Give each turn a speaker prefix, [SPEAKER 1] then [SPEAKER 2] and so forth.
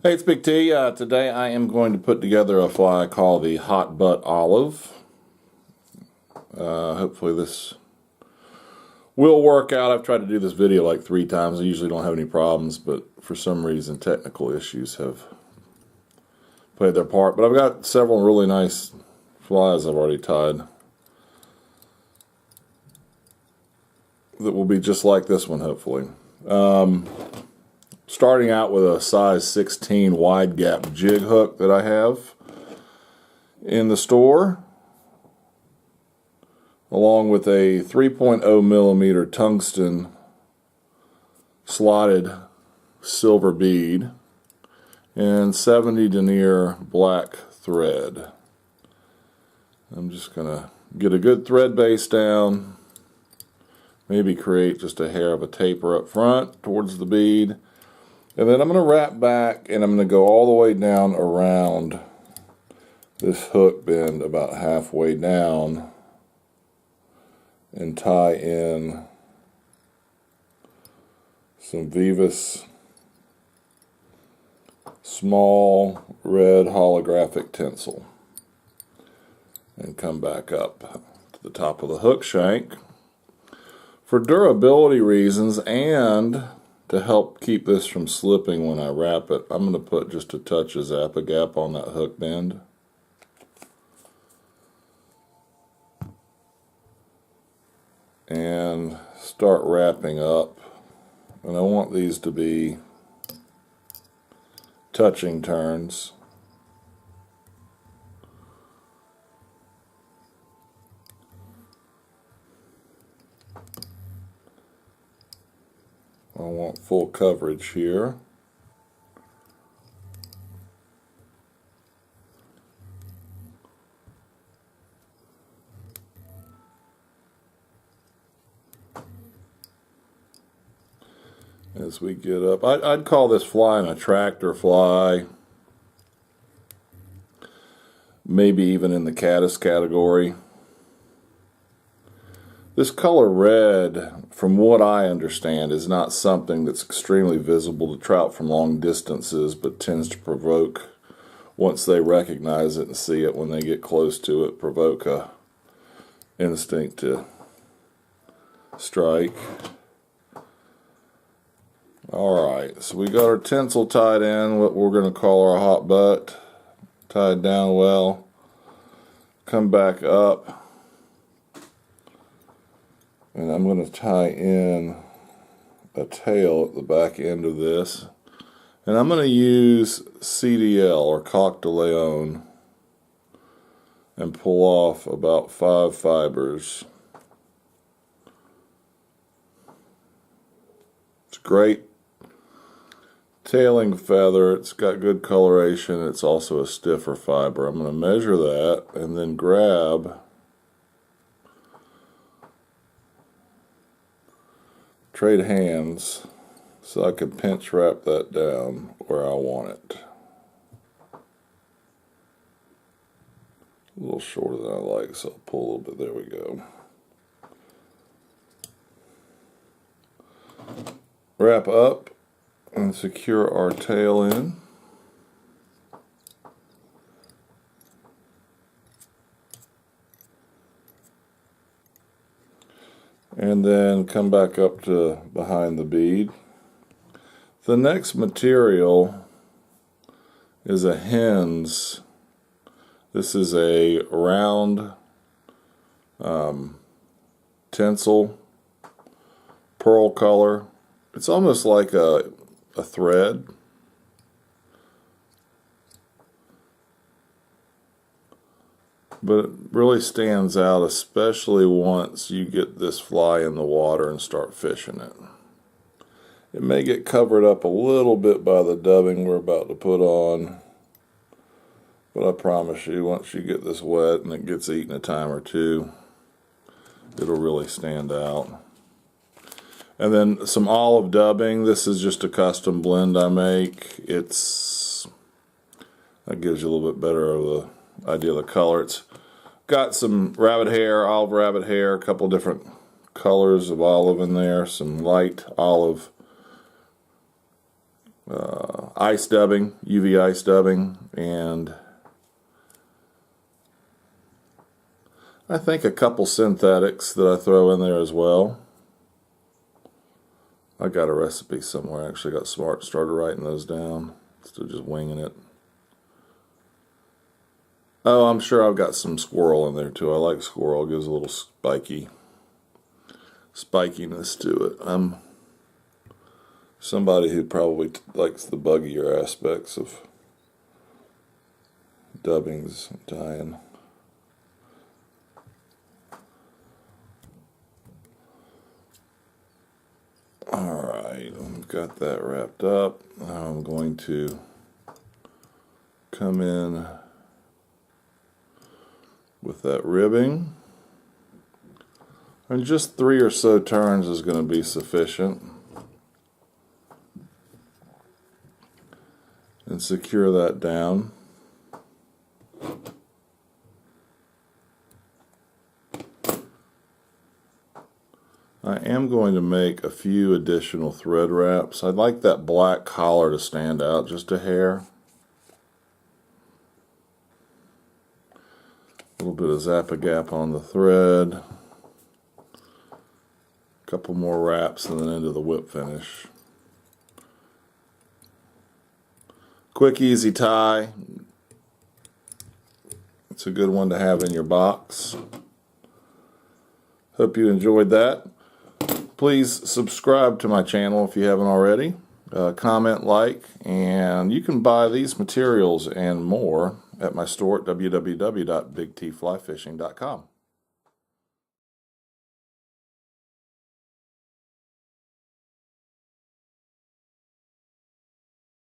[SPEAKER 1] Hey, it's Big T. Today I am going to put together a fly called the hot butt olive. Hopefully this will work out. I've tried to do this video like 3 times. I usually don't have any problems, but for some reason technical issues have played their part. But I've got several really nice flies I've already tied that will be just like this one, hopefully. Starting out with a size 16 wide gap jig hook that I have in the store, along with a 3.0 millimeter tungsten slotted silver bead and 70 denier black thread. I'm just going to get a good thread base down, maybe create just a hair of a taper up front towards the bead. And then I'm going to wrap back and I'm going to go all the way down around this hook bend about halfway down and tie in some Vivus small red holographic tinsel and come back up to the top of the hook shank. For durability reasons and to help keep this from slipping when I wrap it, I'm going to put just a touch of Zap-A-Gap on that hook bend. And start wrapping up. And I want these to be touching turns. I want full coverage here. As we get up, I'd call this fly an attractor fly, maybe even in the caddis category. This color red, from what I understand, is not something that's extremely visible to trout from long distances, but tends to provoke, once they recognize it and see it, when they get close to it, provoke a instinct to strike. Alright, so we got our tinsel tied in, what we're going to call our hot butt, tied down well. Come back up. And I'm going to tie in a tail at the back end of this. And I'm going to use CDL, or Coq de Leon, and pull off about 5 fibers. It's great tailing feather. It's got good coloration. It's also a stiffer fiber. I'm going to measure that and then grab trade hands so I can pinch wrap that down where I want it. A little shorter than I like, so I'll pull a little bit. There we go. Wrap up and secure our tail in. And then come back up to behind the bead. The next material is a hens. This is a round tinsel, pearl color. It's almost like a thread. But it really stands out, especially once you get this fly in the water and start fishing it. It may get covered up a little bit by the dubbing we're about to put on, but I promise you, once you get this wet and it gets eaten a time or two, it'll really stand out. And then some olive dubbing. This is just a custom blend I make. That gives you a little bit better of the idea of the color. It's got some rabbit hair, olive rabbit hair, a couple different colors of olive in there, some light olive ice dubbing, UV ice dubbing, and I think a couple synthetics that I throw in there as well. I got a recipe somewhere. I actually got smart, started writing those down instead of just winging it. Oh, I'm sure I've got some squirrel in there too. I like squirrel. It gives a little spikiness to it. I'm somebody who probably likes the buggier aspects of dubbings and tying. Alright, I've got that wrapped up. Now I'm going to come in with that ribbing. And just 3 or so turns is going to be sufficient. And secure that down. I am going to make a few additional thread wraps. I'd like that black collar to stand out just a hair. A little bit of zap-a-gap on the thread. A couple more wraps and then into the whip finish. Quick, easy tie. It's a good one to have in your box. Hope you enjoyed that. Please subscribe to my channel if you haven't already. Comment, like, and you can buy these materials and more at my store at www.bigtflyfishing.com.